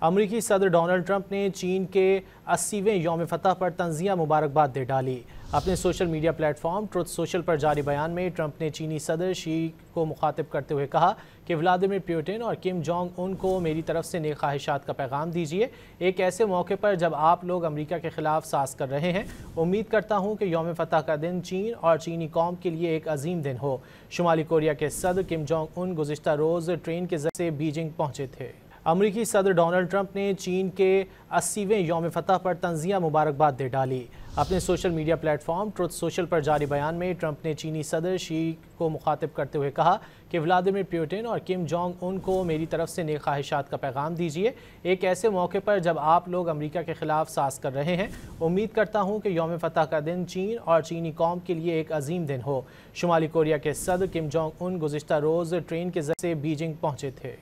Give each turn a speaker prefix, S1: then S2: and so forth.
S1: امریکی صدر Donald Trump نے چین کے 80ویں یوم فتح پر تنزیہ مبارکباد دے ڈالی۔ اپنے social media platform Truth Social پر جاری بیان میں ٹرمپ نے چینی صدر شی کو مخاطب کرتے ہوئے کہا کہ ولادیمیر پوٹن اور کم جونگ ان کو میری طرف سے نیک خواہشات کا پیغام دیجیے، ایک ایسے موقع پر جب آپ لوگ امریکہ کے خلاف ساز کر رہے ہیں۔ امید کرتا ہوں کہ یوم فتح کا دن چین اور چینی قوم کے لیے ایک عظیم دن ہو۔ شمالی کوریا کے صدر کم جونگ ان گزشتہ روز ٹرین کے ذریعے بیجنگ پہنچے تھے۔ امریکی صدر ڈونلڈ ٹرمپ نے چین کے 80ویں یوم فتح پر تنزیہ مبارکباد دے ڈالی۔ اپنے social media platform Truth Social پر جاری بیان میں ٹرمپ نے چینی صدر شی کو مخاطب کرتے ہوئے کہا کہ ولادیمیر پوٹن اور کم جونگ ان کو میری طرف سے نیک خواہشات کا پیغام دیجیے، ایک ایسے موقع پر جب آپ لوگ امریکہ کے خلاف ساز کر رہے ہیں۔ امید کرتا ہوں کہ یوم فتح کا دن چین اور چینی قوم کے لیے ایک عظیم دن ہو۔ شمالی کوریا کے صدر کم جونگ ان گزشتہ روز ٹرین کے ذریعے بیجنگ پہنچے تھے۔